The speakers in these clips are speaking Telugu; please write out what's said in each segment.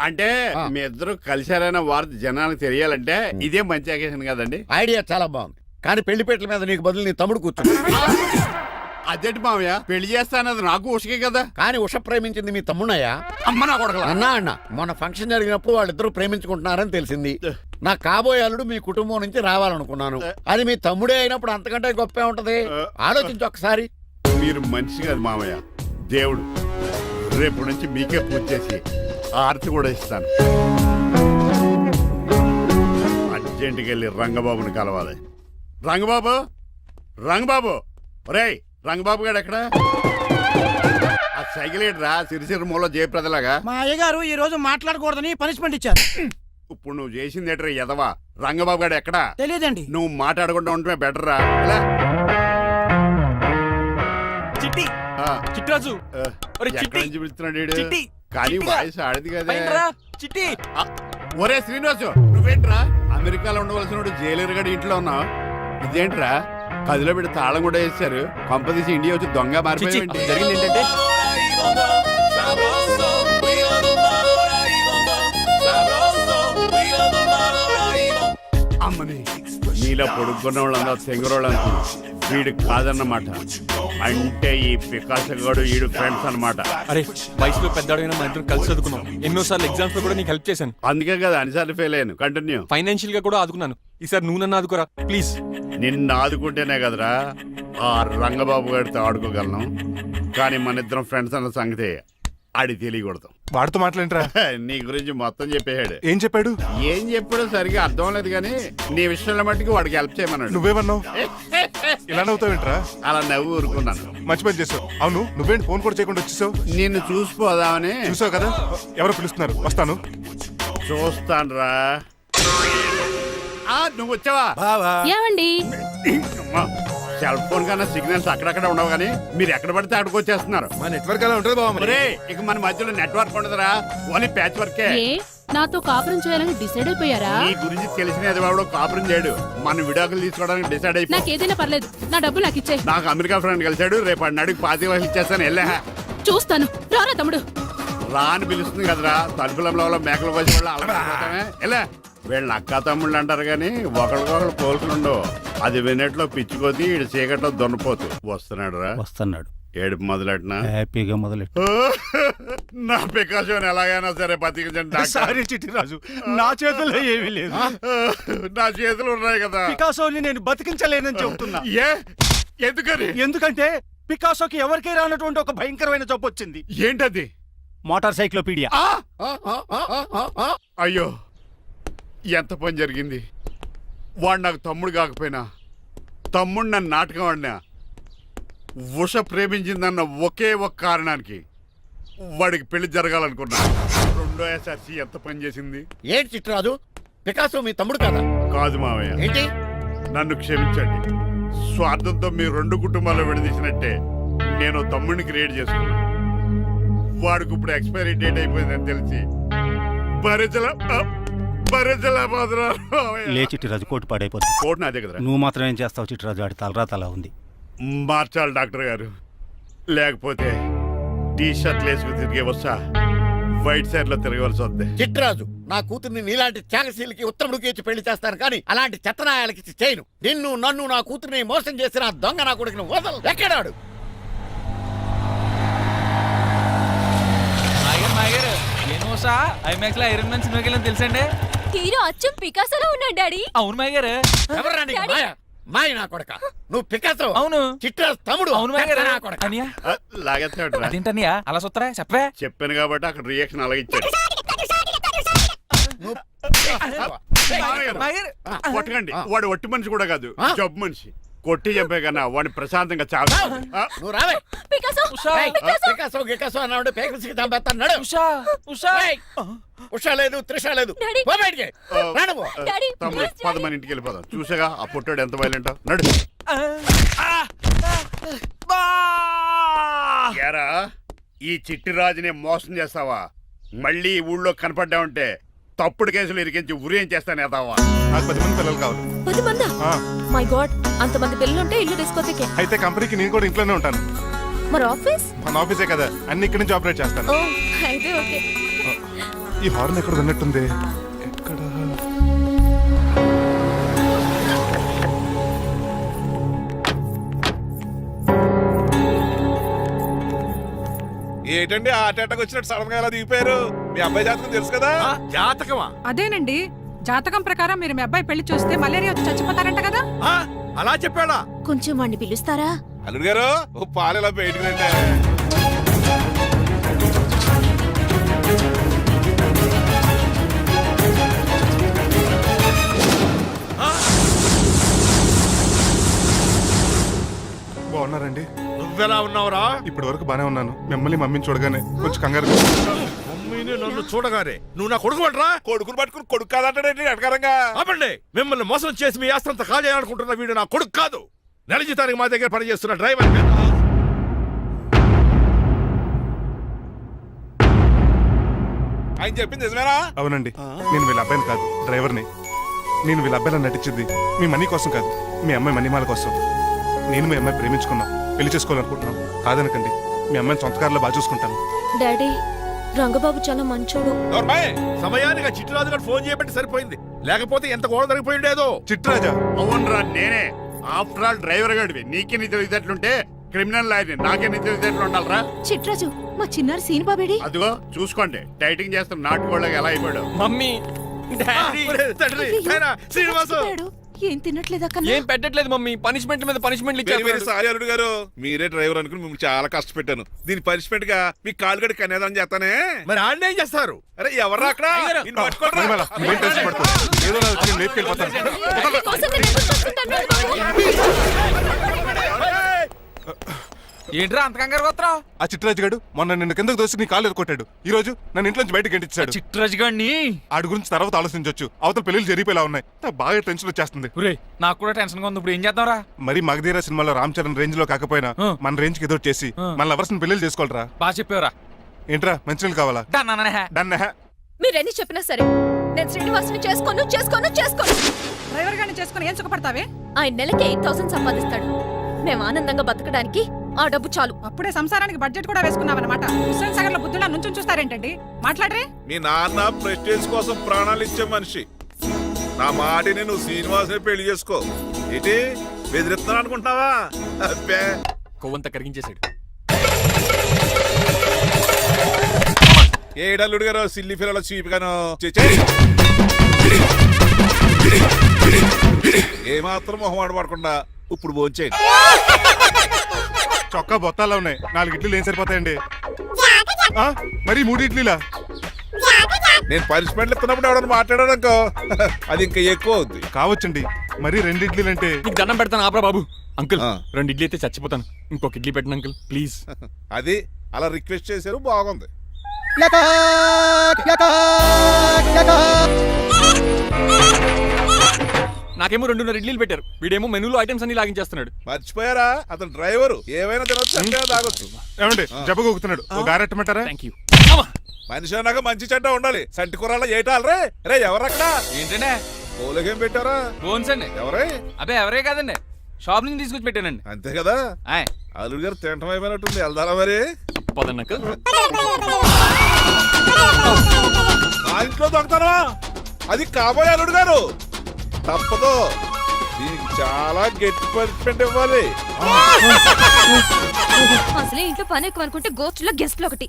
అంటే మీ ఇద్దరు కలిశారైన వార్త జనానికి తెలియాలంటే ఇదే మంచి అకేషన్ కదండి. ఐడియా చాలా బాగుంది, కానీ పెళ్లిపేటల మీద నీకు బదులు నీ తమ్ముడు కూర్చుంది. అదేంటి మామయ్య, పెళ్లి చేస్తానది నాకు ఉషకే కదా. కానీ ఉష ప్రేమించింది మీ తమ్ముడయ్యా. అమ్మ నా కొడకలా. అన్న మొన్న ఫంక్షన్ జరిగినప్పుడు వాళ్ళిద్దరూ ప్రేమించుకుంటున్నారని తెలిసింది. నా కాబోయే అల్లుడు మీ కుటుంబం నుంచి రావాలనుకున్నాను. అది మీ తమ్ముడే అయినప్పుడు అంతకంటే గొప్పే ఉంటది. ఆలోచించు ఒకసారి. మీరు మనిషి కాదు మామయ్య, దేవుడు. రేపు నుంచి మీకే పూజ చేసి ఆర్తి కూడా ఇస్తాను. అర్జెంటుకి వెళ్ళి రంగబాబుని కలవాలి. రంగబాబు, రంగబాబు, ఒరేయ్ రంగబాబు గారు ఎక్కడ? ఆ సైకిల్ రా సిరిసిరి మూల జయప్రదలాగా. మా అయ్యగారు ఈ రోజు మాట్లాడకూడదని పనిష్మెంట్ ఇచ్చారు. ఇప్పుడు నువ్వు చేసింది ఎట్రా ఎదవా? రంగబాబు గారు ఎక్కడా? తెలియదండి. నువ్వు మాట్లాడకుండా ఉంటే బెటర్ రా. చిట్టి చిట్రాజు కానీ వాయిస్ ఆడది కదా. చిట్టి ఒరే శ్రీనివాసు, నువ్వేంట్రా అమెరికాలో ఉండవలసిన జైలర్ గడి ఇంట్లో ఉన్నావు? ఇదేంట్రా కదిలో పెట్టి తాళం కూడా వేశారు. కంపదీసి ఇండియా వచ్చి దొంగ మారిపోయింది. జరిగింది ఏంటంటే అమ్మని నీలో పొడుక్కున్న వాళ్ళందరూ తెంగరోళ్ళు అనుకున్నా. వీడు కాదన్నమాట. అంటే ఈ పికాసగాడు వీడు ఫ్రెండ్స్ అన్నమాట. అరే వయసులో పెద్దవాడైనా మన ఇద్దరు కలిసి చదువుకున్నాం. ఎన్నోసార్లు ఎగ్జామ్స్ లో కూడా నీకు హెల్ప్ చేశాను. అందుకే కదా అన్నిసార్లు ఫెయిల్ అయ్యాను. కంటిన్యూ. ఫైనాన్షియల్ గా కూడా ఆదుకున్నాను. ఈసారి నువ్వు నన్ను ఆదుకోరా ప్లీజ్. నిన్ను ఆదుకుంటేనే కదరా ఆ రంగబాబు గారితో ఆడుకోగలను. కానీ మన ఇద్దరం ఫ్రెండ్స్ అన్న సంగతి ఆడి తెలియకూడదు. వాడితో మాట్లాడరా? నీ గురించి మొత్తం చెప్పేశాడు. ఏం చెప్పాడు? ఏం చెప్పాడో సరిగా అర్థం లేదు, కానీ నీ విషయంలో మట్టుకు వాడికి హెల్ప్ చేయమన్నాడు. నువ్వేమన్నావు? ఇలా నవ్వుతావేంట్రా? అలా నవ్వు ఊరుకున్నాను. మంచి పని చేసావు. అవును, నువ్వేంటి ఫోన్ కూడా చేయకుండా వచ్చేసావు? నిన్ను చూసిపోదామని. చూసావు కదా, ఎవరో పిలుస్తున్నారు, వస్తాను. చూస్తానురా. నువ్వు వచ్చావా? ఏమండి, సెల్ ఫోన్ కన్నా సిగ్నల్స్ అక్కడక్కడ ఉండవు, కానీ మీరు ఎక్కడ పడితే అక్కడికి వచ్చేస్తున్నారు. మా నెట్వర్క్ అలా ఉంటుంది బాబు. ఇక మన మధ్యలో నెట్వర్క్ ఉండదురా, ఓన్లీ ప్యాచ్ వర్కే. నాతో కాపురం చేయాలని డిసైడ్ అయిపోయారా? నీ గురించి తెలిసిన ఎదవాడు కాపురం చేయడు. మన విడాకులు తీసుకోవడానికి డిసైడ్ అయిపో. నాకు ఏదైనా పర్లేదు, నా డబ్బు నాకు ఇచ్చే. నాకు అమెరికా ఫ్రెండ్ కలిసాడు, రేపు అడిగి 25 లక్షలు ఇచ్చేస్తాను. వెళ్ళా చూస్తాను. రారా తమ్ముడు. రాని పిలుస్తుంది కదరా, తలుపులంలో మేకలు కోసి వాళ్ళు అలా ఎలా. వీళ్ళని అక్క తమ్ముళ్ళు అంటారు, కానీ ఒకరికొకరు పోల్చుండవు. అది వినట్లో పిచ్చుకోతి, ఇటు చీకట్లో దొన్నపోతు. వస్తున్నాడు రా. వస్తున్నాడు. ఏడుపు మొదలెట్నా? హ్యాపీగా మొదలెట్టు. నా పికాసోని ఎలాగైనా సరే బతికించండి. సారీ చిట్టిరాజు, నా చేతుల్లో ఏమీ లేదు. నా చేతులు ఉన్నాయి కదా. పికాసోని నేను బతికించలేనని చెబుతున్నా. ఎందుకని? ఎందుకంటే పికాసోకి ఎవరికీ రానటువంటి ఒక భయంకరమైన జబ్బు వచ్చింది. ఏంటది? Motor cyclopaedia. అయ్యో, ఎంత పని జరిగింది. వాడు నాకు తమ్ముడు కాకపోయినా, తమ్ముడు నన్ను నాటకం ఆడినా, ఉష ప్రేమించిందన్న ఒకే ఒక కారణానికి వాడికి పెళ్లి జరగాలనుకున్నా. రెండో ఎస్ఆర్సి ఎంత పని చేసింది. ఏంటి చిట్రాజు, పికాసో మీ తమ్ముడు కదా? కాదు మావయ్య, ఏంటి? నన్ను క్షమించండి. స్వార్థంతో మీ రెండు కుటుంబాలు విడదీసినట్టే నేను తమ్ముడిని క్రియేట్ చేసుకున్నా. వాడికి ఇప్పుడు ఎక్స్పైరీ డేట్ అయిపోయిందని తెలిసి లే చిట్టిరాజు, కోటు పాడైపోతుంది. కోట్ నాదే కదరా. నువ్వు మాత్రం ఏం చేస్తావు చిట్టిరాజు? ఆడి తలరా తలా ఉంది. మార్చాలి డాక్టర్ గారు, లేకపోతే టీ షర్ట్లు వేసుకుని తిరిగే వస్తా వైట్ సైడ్ లో తిరగవలసి వద్దే. చిట్రాజు, నా కూతుర్ని నీలాంటి త్యాగశీలకి ఉత్తముడికి ఇచ్చి పెళ్లి చేస్తాను, కానీ అలాంటి చెత్తనాయాలకి ఇచ్చి చేయను. నిన్ను నన్ను నా కూతుర్ని మోసం చేసిన దొంగ నా కొడుకుని వదలు. ఎక్కడాడు? ఐమాక్స్ లో ఐరన్ మ్యాన్ సినిమాకి వెళ్ళని తెలుసండి. హీరో అచ్చం పికాసోలో ఉన్నాడు డాడీ. అవును మాయ గారు. ఎవరా నీకు మాయ? మాయ నా కొడక. నువ్వు పికాసో. అవును. చిట్రాజు తమ్ముడు. అవును మాయ గారు. నా కొడక. లాగేస్తాడు. అదేంటనియా అలా చూస్తారా? చెప్పే. చెప్పాను కాబట్టి అక్కడ రియాక్షన్ అలాగే ఇచ్చాడు. కొట్టకండి, వాడు ఒట్టి మనిషి కూడా కాదు, జబ్బు మనిషి. కొట్టి చెప్పే కన్నా వాడిని ప్రశాంతంగా చావు. నువ్వు రావే. పికాసో గికాసో అన్నాడు, పేకల్సికి చంపేస్తాడు. ఉషా లేదు, త్రిష లేదు. తమ్ముడు 10 మంది ఇంటికి వెళ్ళిపోదాం. చూసాగా ఆ పుట్టాడు ఎంత వైలెంట్. నడు. యారా, ఈ చిట్టిరాజుని మోసం చేస్తావా? మళ్ళీ ఈ ఊళ్ళో కనపడ్డావంటే తప్పుడు కేసులు ఇరికించి ఉరేం చేస్తాను ఎదావా. నాకు 10 మంది పిల్లలు కావాలి. 10 మందా? మై గాడ్, అంతమంది పిల్లలుంటే ఇల్లు డిస్కోతేకే. అయితే కంపెనీకి నేను కూడా ఇంట్లోనే ఉంటాను. మరి ఆఫీస్? మన ఆఫీసే కదా, అన్ని ఇక్కడి నుంచి ఆపరేట్ చేస్తాను. అయితే ఓకే. ఈ హార్న్ ఎక్కడ విన్నట్టుంది. ఎక్కడ? ఏంటండి ఆ అటాక్ వచ్చినట్టు సడన్ గా ఎలా దిగిపోయారు? మీ అబ్బాయి జాతకం తెలుసు కదా? జాతకమా? అదేనండి జాతకం ప్రకారం మీరు మీ అబ్బాయి పెళ్లి చూస్తే మలేరియా వచ్చి చచ్చిపోతారంట కదా. అలా చెప్పాడా? కొంచెం వాడిని పిలుస్తారా? అల్లుడు గారు ఓ పాలు ఇలా బయటకు రండి. బాగున్నారండి? నువ్వెలా ఉన్నావురా? ఇప్పటి వరకు బానే ఉన్నాను. మిమ్మల్ని మమ్మీని చూడగానే కొంచెం కంగారు. మమ్మీని నన్ను చూడగానే నువ్వు నా కొడుకు అంటరా? కొడుకుని పట్టుకుని కొడుకు కాదంటాడండి అడగారంగా. ఆపండి. మిమ్మల్ని మోసం చేసి మీ ఆస్తంతా కాజేయాలనుకుంటున్న వీడు నా కొడుకు కాదు. నెల జీతానికి మా దగ్గర పనిచేస్తున్న డ్రైవర్. ఆయన చెప్పింది నిజమేనా? అవునండి, నేను వీళ్ళ అబ్బాయిని కాదు, డ్రైవర్ని. నేను వీళ్ళ అబ్బాయిలా నటించింది మీ మనీ కోసం కాదు, మీ అమ్మాయి మణిమాల కోసం. నేను మీ అమ్మాయి ప్రేమించుకున్నాం, పెళ్లి చేసుకోవాలనుకుంటున్నాం. కాదనకండి, మీ అమ్మాయిని సొంత కారులో బాగా చూసుకుంటాను. డాడీ రంగబాబు చాలా మంచోడు. సమయానికి చిట్టురాజు గారు ఫోన్ చేయబట్టి సరిపోయింది, లేకపోతే ఎంత గోడ జరిగిపోయి ఉండేదో. చిట్రాజా? అవునరా నేనే. ఆఫ్టర్ ఆల్ డ్రైవర్ గడివి. నీకే నీ తెలివితేటలుంటే క్రిమినల్ లాయర్ని, నాకే నీ తెలివితేటలు ఉండాలరా? చిట్రాజు మా చిన్నారి సీన్ బాబేడి. అదిగో చూసుకోండి, డైటింగ్ చేస్తున్న నాటుకోళ్ళకి ఎలా అయిపోయాడు. మమ్మీ డాడీ తండ్రి నాయనా, శ్రీనివాసు ఏం తినట్లేదా ఏం పెట్టట్లేదు మమ్మీ. పనిష్మెంట్ మీద పనిష్మెంట్ వెరీ వెరీ సారీ అల్లుడు గారు. మీరే డ్రైవర్ అనుకుని మిమ్మల్ని చాలా కష్టపెట్టాను. దీని పనిష్మెంట్ గా మీ కాలు గడి కన్యాదానం చేస్తానే. మరి ఆడిని ఏం చేస్తారు? అరే ఎవరు అక్కడ? నిన్ను పట్టుకోరా. మణిమాల, నువ్వేం టెన్షన్ పడుకో. ఏదో నా వచ్చి లేపుకెళ్ళిపోతాను. ఏంట్రా అంత కంగారు పోతున్నావు? ఆ చిట్రాజు గారు మొన్న నిన్ను కిందకు దోసి నీ కాలు కొట్టాడు. ఈ రోజు నన్ను ఇంట్లోంచి బయటకు గెంటించాడు. చిట్రాజు గారిని ఆడి గురించి తర్వాత ఆలోచించవచ్చు. అవతల పెళ్లిళ్ళు జరిగిపోయేలా ఉన్నాయి. నాకు బాగా టెన్షన్ వచ్చేస్తుంది. నాకు కూడా టెన్షన్ గా ఉంది. ఇప్పుడు ఏం చేద్దాంరా? మరి మగధీర సినిమాలో రామ్ చరణ్ రేంజ్ లో కాకపోయినా మన రేంజ్ కి ఏదో చేసి మన లవర్స్ పెళ్లి చేసుకోవాలరా. బాగా చెప్పావురా. ఏంట్రా మంచినీళ్ళు కావాలా? డన్. మీరెన్ని చెప్పినా సరే నేను శ్రీనివాసుని చేసుకోను. డ్రైవర్ గారిని చేసుకుని ఏం సుఖపడతావే? ఆయన నెలకి 8,000 సంపాదిస్తాడు. మేము ఆనందంగా బతకడానికి ఆ డబ్బు చాలు. అప్పుడే సంసారానికి బడ్జెట్ కూడా వేసుకున్నావన్నమాట. హుస్సేన్ సాగర్ లో బుద్ధులా నుంచుని చూస్తారేంటండి? మాట్లాడరే. మీ నాన్న ప్రెస్టేజ్ కోసం ప్రాణాలు ఇచ్చే మనిషి. నా మాటిని నువ్వు శ్రీనివాసుని పెళ్లి చేసుకో. ఏంటి బెదిరిస్తున్నాను అనుకుంటున్నావా? అబ్బే కొవ్వంతా కరిగించేశాడు. ఏడల్లుడు గారు సిల్లి ఫిరలో చీపిగాను ఏమాత్రం మొహమాట పడకుండా ఇప్పుడు భోంచేయండి. చొక్కా బొత్తాల్లో ఉన్నాయి. 4 ఇడ్లీలు ఏం సరిపోతాయండి? మరి 3 ఇడ్లీలా? నేను పనిష్మెంట్లు ఇస్తున్నప్పుడు ఎవడన్నా మాట్లాడాడనుకో అది ఇంకా ఎక్కువ అవుద్ది. కావచ్చండి, మరి 2 ఇడ్లీలు అంటే. నీకు దండం పెడతాను ఆపరా బాబు. అంకుల్ 2 ఇడ్లీ అయితే చచ్చిపోతాను. ఇంకొక ఇడ్లీ పెట్టండి అంకుల్ ప్లీజ్. అది అలా రిక్వెస్ట్ చేశారు, బాగుంది. నాకేమో 2.5 ఇడ్లీలు పెట్టారు. వీడేమో మెనూలో ఐటమ్స్ అన్ని లాగించేస్తున్నాడు. మర్చిపోయారా అతను డ్రైవరు. ఏమైనా తినొచ్చు అంటే తాగొచ్చు. ఏమండి జబ్బగొక్కుతున్నాడు, ఓ గారెట్టమంటారా? Thank you. మనిషి అన్నాక మంచి చెడ్డ ఉండాలి. సంటి కూరలో ఏటాలరే. రే ఎవరక్కడ? ఏంటంటే పోలకేం పెట్టారా? బోన్స్ అండి. ఎవరే? అబ్బే ఎవరే కాదండి, షాప్ నుంచి తీసుకొచ్చి పెట్టానండి. అంతే కదా. అల్లుడు గారు తింటం అయిపోయినట్టుంది. వెళ్దారా మరి? పదండి అంకుల్. నా ఇంట్లో దొంగతనమా? అది కాబోయే అల్లుడు గారు. తప్పదు, దీనికి చాలా గట్టి పనిష్మెంట్ ఇవ్వాలి. అసలే ఇంట్లో పని ఎక్కువ అనుకుంటే గోస్ట్లో గెస్ట్లు ఒకటి.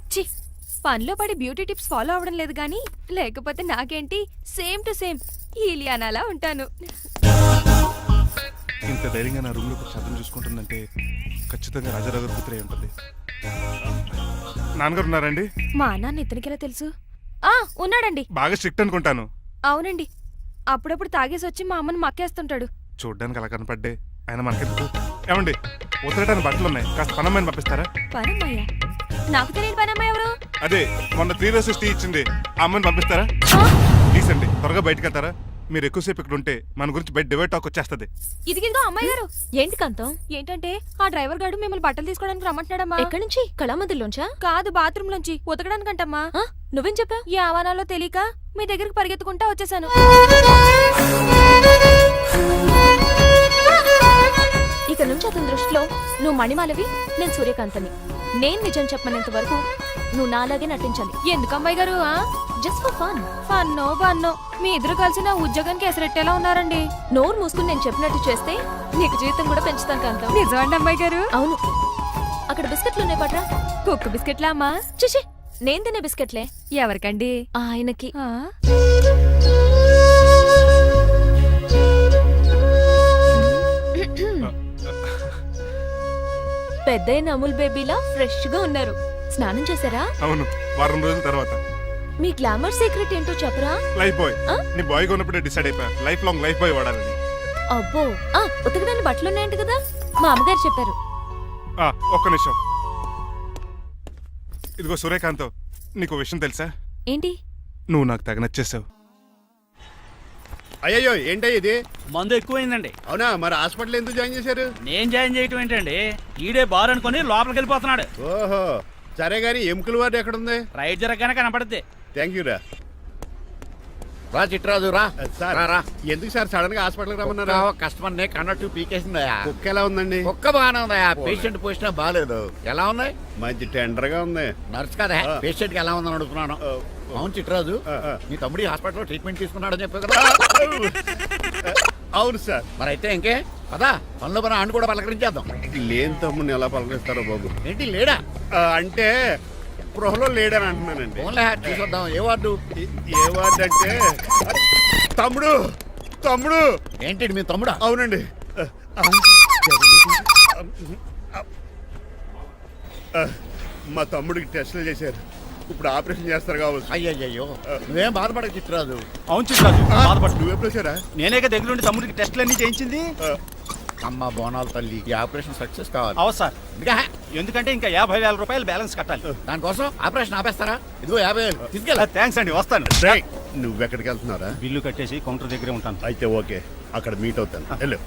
పనిలో పడి బ్యూటీ టిప్స్ ఫాలో అవడం లేదు గానీ, లేకపోతే నాకేంటి సేమ్ టు సేమ్ ఈలియానాలా ఉంటాను. ఇంత ధైర్యంగా నా రూమ్ లో శబ్దం చూసుకుంటుందంటే ఖచ్చితంగా రాజారావు గారు కూతురే ఉంటుంది. నాన్నగారు ఉన్నారండి? మా నాన్న ఇతనికి ఎలా తెలుసు? ఉన్నాడండి. బాగా స్ట్రిక్ట్ అనుకుంటాను. అవునండి, అప్పుడప్పుడు తాగేసి వచ్చి మా అమ్మని మక్కేస్తుంటాడు. చూడ్డానికి అలా కనపడ్డే ఆయన మనకెందుకు? ఏమండి ఉతరటానికి బట్టలు ఉన్నాయి, కాస్త పనమ్మాయిని పంపిస్తారా? పనమ్మయ్య? నాకు తెలియని పనమ్మాయి ఎవరు? అదే మొన్న 3 రోజెస్ టీ ఇచ్చింది, ఆ అమ్మాయిని పంపిస్తారా? ప్లీజ్ అండి, త్వరగా బయటకు వెళ్తారా? మీరు ఎక్కువసేపు ఇక్కడ ఉంటే మన గురించి బయట డివైడ్ టాక్ వచ్చేస్తుంది. ఇదిగిదిగో అమ్మాయి గారు. ఏంటి కంతం? ఏంటంటే ఆ డ్రైవర్ గారు మిమ్మల్ని బట్టలు తీసుకోవడానికి రమ్మంటున్నాడమ్మా. ఎక్కడి నుంచి? కళామందిలోంచా? కాదు, బాత్రూమ్ లోంచి ఉతకడానికంటమ్మా. నువ్వేం చెప్పావు? ఈ ఆవానాలో తెలియక మీ దగ్గరికి పరిగెత్తుకుంటా వచ్చేసాను. ఇక నుంచి అతని దృష్టిలో నువ్వు మణిమాలవి, నేను సూర్యకాంతని. నేను నిజం చెప్పనంత వరకు నువ్వు నాలాగే నటించాలి. ఎందుకు అమ్మాయి గారు? Just for fun. ఫన్నో బన్నో మీ ఇద్దరు కలిసి నా ఉద్యోగానికి ఎసరెట్టేలా ఉన్నారండి. నోరు మూసుకుని నేను చెప్పినట్టు చేస్తే నీకు జీతం కూడా పెంచుతాను కాంతం. నిజమండి అమ్మాయి గారు? అవును. అక్కడ బిస్కెట్లు ఉన్నాయి పట్రా. కుక్క బిస్కెట్లా అమ్మా? చిచి, నేను తినే బిస్కెట్లే. ఎవరికండి? ఆయనకి. ఆ? పెద్దయిన అమూల్ బేబీలా ఫ్రెష్ గా ఉన్నారు. స్నానం చేశారా? అవును, వారం రోజుల తర్వాత. మీ గ్లామర్ సీక్రెట్ ఏంటో చెప్పరా? Lifebuoy. ఆ? నీ బాయ్ కొన్నప్పుడే డిసైడ్ అయిపోయా లైఫ్ లాంగ్ లైఫ్ బాయ్ వాడాలని. అబ్బో, ఉతకడానికి బట్టలు ఉన్నాయంట కదా, మా అమ్మగారు చెప్పారు. ఒక్క నిమిషం. ఇదిగో సూర్యకాంత్, నీకు విషయం తెలుసా? ఏంటి? నువ్వు నాకు తెగ నచ్చేసావు. అయ్యో ఏంటో ఇది? మందు ఎక్కువైందండి. అవునా? మరి హాస్పిటల్ ఎందుకు జాయిన్ చేశారు? నేను జాయిన్ చేయటం ఏంటండి, ఈడే బార్ అనుకుని లోపలికి వెళ్ళిపోతున్నాడు. ఓహో, సరే గాని ఎముకల వార్డు ఎక్కడుంది? రైట్ జరగగానే కనపడుద్ది. థ్యాంక్ యూ రా. రా చిట్రాజు రా. సార్ రా. ఎందుకు సార్ సడన్ గా హాస్పిటల్ రమ్మన్నారా? కస్టమర్ నే కన్నట్టు పీకేసిందయా. కుక్క ఎలా ఉందండి? కుక్క బాగానే ఉందయా, పేషెంట్ పొజిషన్ బాగాలేదు. ఎలా ఉన్నాయి? మంచి టెండర్ గా ఉంది. నర్స్ కదా, పేషెంట్ కి ఎలా ఉందని అడుగుతున్నాను. అవును చిట్రాజు, నీ తమ్ముడి హాస్పిటల్లో ట్రీట్మెంట్ తీసుకున్నాడని చెప్పావు కదా. అవును సార్. మరి అయితే ఇంకే పదా పనులు పని ఆండు కూడా పలకరించేద్దాం. లేని తమ్ముడిని ఎలా పలకరిస్తారో బాబు. ఏంటి లేడా? అంటే గృహలో లేడని అంటున్నానండి. చూసొద్దాం. ఏ వార్డు? ఏ వార్డు అంటే తమ్ముడు. తమ్ముడు ఏంటి మీ తమ్ముడా? అవునండి. మా తమ్ముడికి టెస్టులు చేశారు, ఇప్పుడు ఆపరేషన్ చేస్తారు కావచ్చు. అయ్యయ్యో, నువ్వేం బాధపడక చిట్రాజు. అవును చిట్రాజు, బాధపడు. నువ్వు ఎప్పుడు వచ్చారా? నేనేక దగ్గరుండి తమ్ముడికి టెస్టులన్నీ చేయించింది. అమ్మ బోనాల తల్లి, ఈ ఆపరేషన్ సక్సెస్ కావాలి. అవు సార్, ఎందుకంటే ఇంకా 50,000 రూపాయలు బ్యాలెన్స్ కట్టాలి. దానికోసం ఆపరేషన్ ఆపేస్తారా? ఇదిగో 50,000 తీసుకెళ్ళ. థ్యాంక్స్ అండి, వస్తాను. నువ్వెక్కడికి వెళ్తున్నారా? బిల్లు కట్టేసి కౌంటర్ దగ్గరే ఉంటాను. అయితే ఓకే, అక్కడ మీట్ అవుతాను. వెళ్ళు.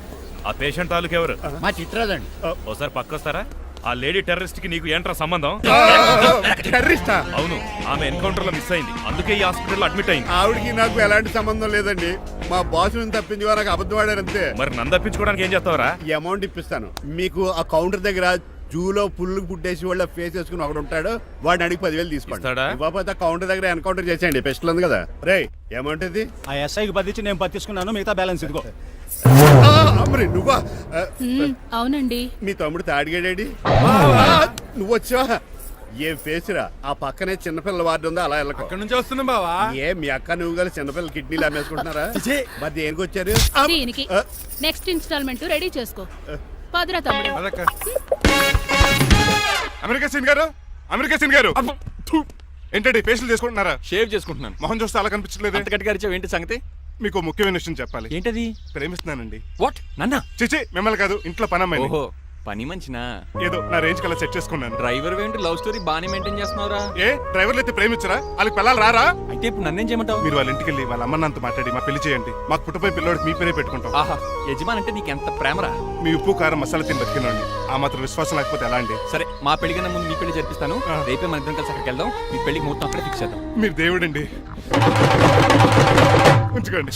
ఆ పేషెంట్ తాలూకు ఎవరు? మా చిట్రాజు అండి. ఓసారి పక్కొస్తారా? ఆ లేడీ టెర్రరిస్ట్ కి నీకు ఏంట్రా సంబంధం? టెర్రరిస్టా? అవును, ఆమె ఎన్కౌంటర్ లో మిస్ అయింది, అందుకే ఈ హాస్పిటల్ అడ్మిట్ అయింది. ఆవిడికి నాకు ఎలాంటి సంబంధం లేదండి. మా బాస్ ని తప్పించి నాకు అబద్ధం ఆడారంతే. మరి నన్ను తప్పించుకోవడానికి ఏం చేస్తావరా? ఈ అమౌంట్ ఇప్పిస్తాను మీకు. ఆ కౌంటర్ దగ్గర జూలో పుల్లు పుట్టేసి వాళ్ళ ఫేస్ వేసుకుని ఒకడు ఉంటాడు, వాడిని అడిగి 10,000 తీసుకోండి. ఇవ్వకపోతే కౌంటర్ దగ్గర ఎన్కౌంటర్ చేసేయండి. పెస్టల్ ఉంది కదా. రే అమౌంట్ ఇది? ఆ ఎస్ఐకి బదిలించి నేను బతిసుకున్నాను, మిగతా బ్యాలెన్స్ ఇదిగో. అమ్మరి నువ్వా? అవునండి. మీ తమ్ముడు తాడిగాడేడి? నువ్వు వచ్చావా? ఏ ఫేస్ రా. ఆ పక్కనే చిన్నపిల్లల వార్డు ఉందా, అలా వెళ్ళకు. అక్కడ నుంచి వస్తున్నా బావా. ఏ మీ అక్క నువ్వు కలిసి చిన్నపిల్లల కిడ్నీలు అమ్మేసుకుంటున్నారా? మరి దేనికి వచ్చారు? దీనికి నెక్స్ట్ ఇన్స్టాల్మెంట్ రెడీ చేసుకో. పదరా తమ్ముడు. అమెరికా సీన్ గారు, అమెరికా సీన్ గారు, ఏంటండి ఫేషియల్ చేసుకుంటున్నారా? షేవ్ చేసుకుంటున్నాను. మొహం చూస్తే అలా కనిపించలేదు. అంత గట్టిగా అరిచావు, ఏంటి సంగతి? మీకు ముఖ్యమైన విషయం చెప్పాలి. ఏంటది? ప్రేమిస్తున్నానండి. వాట్? నన్నా? చిచి, మిమ్మల్ని కాదు, ఇంట్లో పని అమ్మాయి. ఓహో, పని మంచినా? ఏదో నా రేంజ్ కల్లా సెట్ చేసుకున్నాను. డ్రైవర్ ఏంటి లవ్ స్టోరీ బాగానే మెయింటైన్ చేస్తున్నావురా? ఏ డ్రైవర్లు అయితే ప్రేమించరా? వాళ్ళకి పిల్లలు రారా? అయితే ఇప్పుడు నన్నేం చేయమంటావు? మీరు వాళ్ళ ఇంటికి వెళ్ళి వాళ్ళ అమ్మ నాన్నతో మాట్లాడి మా పెళ్లి చేయండి. మాకు పుట్టపోయి పిల్లోడికి మీ పేరే పెట్టుకుంటాం. ఆహా, యజమాన్ అంటే నీకు ఎంత ప్రేమరా? మీ ఉప్పు కారం మసాలా తిని బతికినండి. ఆ మాత్రం విశ్వాసం లేకపోతే ఎలా అండి? సరే, మా పెళ్లి కన్నా ముందు మీ పెళ్లి జరిపిస్తాను. రేపే మన ఇద్దరం కలిసి అక్కడికి వెళ్దాం. మీ పెళ్లికి మొత్తం అక్కడే ఫిక్స్ చేద్దాం. మీరు దేవుడండి. ఉంచుకోండి.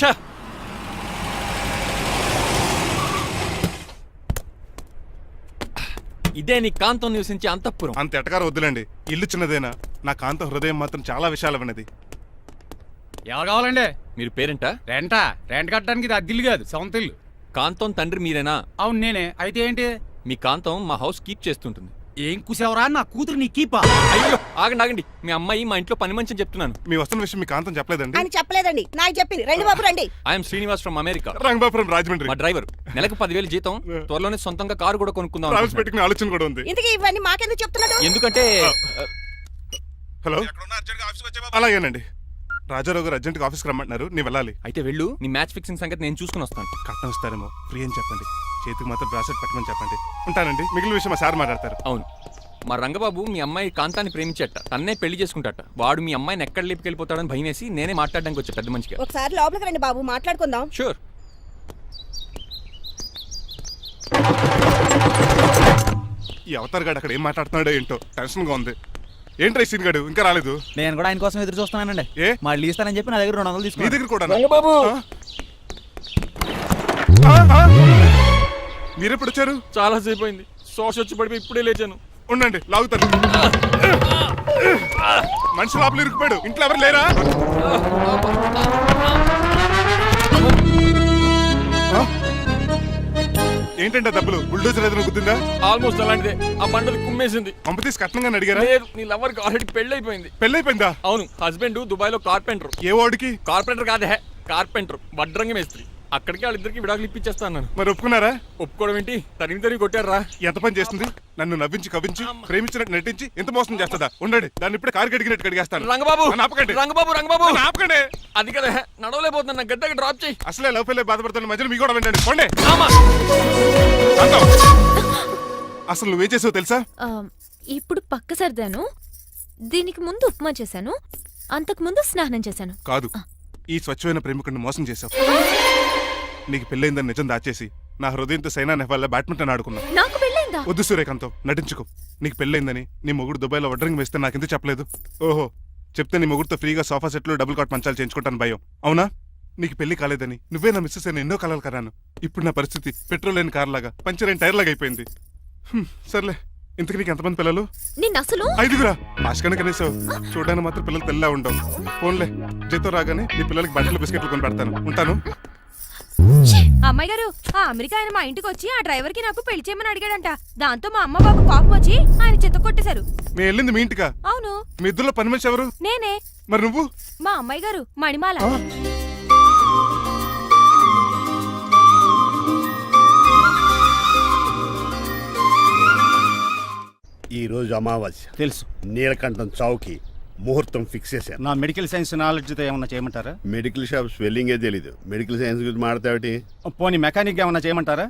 ఇదే నీ కాంతం నివసించే అంతఃపురం. అంత ఎటకారం వద్దులండి. ఇల్లు చిన్నదేనా, నా కాంతం హృదయం మాత్రం చాలా విశాలమైనది. ఎవరు కావాలండి? మీరు పేరెంటా? రెంటా? రెంట్ కట్టడానికి ఇది అద్దిల్లు కాదు, సొంత ఇల్లు. కాంతం తండ్రి మీరేనా? అవును నేనే. అయితే ఏంటి? మీ కాంతం మా హౌస్ కీప్ చేస్తుంటుంది. ఏం కూసావరా? నా కూతురు నీ కీపా? అయ్యో, ఆగండి ఆగండి. మీ అమ్మాయి మా ఇంట్లో పని మంచి అని చెప్తున్నాను. మీ వస్తున్న విషయం మీ కాంతం చెప్పలేదండి? ఆయన చెప్పలేదండి, నాకు చెప్పింది. రండి బాబు రండి. I'm Srinivas from America. Rangabapuram Rajahmundry. మా డ్రైవర్. నెలకు 10,000 జీతం. త్వరలోనే సొంతంగా కారు కూడా కొనుక్కుందాం. ట్రావెల్స్ పెట్టుకునే ఆలోచన కూడా ఉంది. ఇంతకీ ఇవన్నీ మాకెందుకు చెప్తున్నాడు? ఎందుకంటే హలో, అలాగేనండి. రాజారావు గారు అర్జెంట్గా ఆఫీస్కి రమ్మంటున్నారు, నీ వెళ్ళాలి. అయితే వెళ్ళు. నీ మ్యాచ్ ఫిక్సింగ్ సంగతి నేను చూసుకుని వస్తాను. కట్నం ఇస్తారేమో, ఫ్రీ అని చెప్పండి. చేతికి మాత్రం బ్రాసెట్ పెట్టమని చెప్పండి. ఉంటానండి. మిగిలిన విషయం మా సార్ మాట్లాడతారు. అవును, మా రంగబాబు మీ అమ్మాయి కాంతాన్ని ప్రేమించట, తన్నే పెళ్లి చేసుకుంటాట. వాడు మీ అమ్మాయిని ఎక్కడ లేపుకెళ్ళిపోతాడని భయం వేసి నేనే మాట్లాడడానికి వచ్చా పెద్ద మనిషిగా. ఒకసారి లోపలికి రండి బాబు, మాట్లాడుకుందాం. షూర్. ఈ అవతార్ గాడు అక్కడ ఏం మాట్లాడుతున్నాడో ఏంటో టెన్షన్ గా ఉంది. ఏంట్రా సీన్ గాడు ఇంకా రాలేదు? నేను కూడా ఆయన కోసం ఎదురు చూస్తున్నానండి. ఏ మళ్ళీ ఇస్తానని చెప్పి నా దగ్గర 200 నీ తీసుకున్నా. దగ్గర కూడా? రంగబాబు, మీరెప్పుడు వచ్చారు? చాలా సేపు అయింది. శోష వచ్చి పడిపోయి ఇప్పుడే లేచాను. ఉండండి, లాగుతాను. మనిషి లోపల ఇరుక్కుపోయాడు, ఇంట్లో ఎవరు లేరా? ఆ? ఏంటంటే డబ్బులు బుల్డోజర్ ఏదైనా గుద్దిందా? ఆల్మోస్ట్ అలాంటిదే. ఆ బండది కుమ్మేసింది. పంప తీసి కట్నంగా అడిగారా? లేదు, నీ లవర్ కి ఆల్రెడీ పెళ్ళైపోయింది. పెళ్ళైపోయిందా? అవును, హస్బెండ్ దుబాయ్ లో కార్పెంటర్. ఏ వాడికి? కార్పెంటర్ కాదే, కార్పెంటర్, వడ్రంగి మేస్త్రి. అక్కడికి వాళ్ళిద్దరికి విడాకులు ఇప్పించేస్తాను. మరి ఒప్పుకున్నారా? ఒప్పుకోవడం ఏంటి, తరిమి కొట్టారా. ఎంత పని చేస్తుంది? నన్ను నవ్వించి కవ్వించి ప్రేమించినట్టు నటించి ఎంత మోసం చేస్తుందా? ఉండండి, దాన్ని ఇప్పుడే కారు కడిగినట్టు కడిగేస్తాను. రంగబాబు, నన్ను ఆపకండి. రంగబాబు ఆపకండి. అది కదా, నడవలేకపోతున్నా, నా గద్దకి డ్రాప్ చేయి. అసలే లవ్ ఫెయిల్ బాధపడుతున్న మధ్యలో మీ కూడా వినండి. పోండి. ఆమా. శాంతం. అసలు నువ్వేం చేసావు తెలుసా? ఇప్పుడు పక్క సర్దాను. దీనికి ముందు ఉప్మా చేశాను, అంతకు ముందు స్నానం చేశాను. కాదు, ఈ స్వచ్ఛమైన ప్రేమికుడిని మోసం చేశావు. నీకు పెళ్ళైందని నిజం దాచేసి నా హృదయంతో సైనా నెహ్వాల్ బ్యాడ్మింటన్ ఆడుకున్నా. నాకు పెళ్ళైందా? వద్దు సూర్యకాంతం, నటించుకో. నీకు పెళ్ళైందని నీ మొగుడు దుబాయ్లో వడ్రంగి వేస్తే నాకెందుకు చెప్పలేదు? ఓహో, చెప్తే నీ మొగుడుతో ఫ్రీగా సోఫా సెట్లు డబుల్ కాట్ మంచాలు చేయించుకుంటాను భయం. అవునా? నీకు పెళ్లి కాలేదని నువ్వే నా మిస్సెస్ అని ఎన్నో కలలు కరాను. ఇప్పుడు నా పరిస్థితి పెట్రోల్ లేని కార్ లాగా, పంచర్ అయిన టైర్ లాగా అయిపోయింది. సర్లే, ఇంతకు నీకు ఎంతమంది పిల్లలు? నేను అసలు 5గురా. ఆశకన్నా కనీసం చూడడానికి మాత్రం పిల్లలు తెల్లా ఉండవు. ఫోన్లే, జీతం రాగానే నీ పిల్లలకి బట్టలు బిస్కెట్లు కొని పెడతాను. ఉంటాను. అమ్మాయి గారు, ఆ అమెరికా ఆయన మా ఇంటికి వచ్చి ఆ డ్రైవర్ కి నాకు పెళ్లి చేయమని అడిగాడంట. దాంతో మా అమ్మ బాబు కోపం వచ్చి ఆయన చెత్త కొట్టేశారు. నేను వెళ్ళింది మీ ఇంటికా? అవును. మీ ఇద్దరులో పని మనిషి ఎవరు? నేనే. మరి నువ్వు? మా అమ్మాయి గారు మణిమాల. ఈ రోజు అమావాస్య తెలుసు. నీలకంఠం చౌకి ముహూర్తం ఫిక్స్ చేశాను. నా మెడికల్ సైన్స్ నాలెడ్జ్తో ఏమన్నా చేయమంటారా? మెడికల్ షాప్ స్వెల్లింగే తెలీదు, మెడికల్ సైన్స్ గురించి మాట్లాడతావిటి? పోనీ మెకానిక్ ఏమన్నా చేయమంటారా?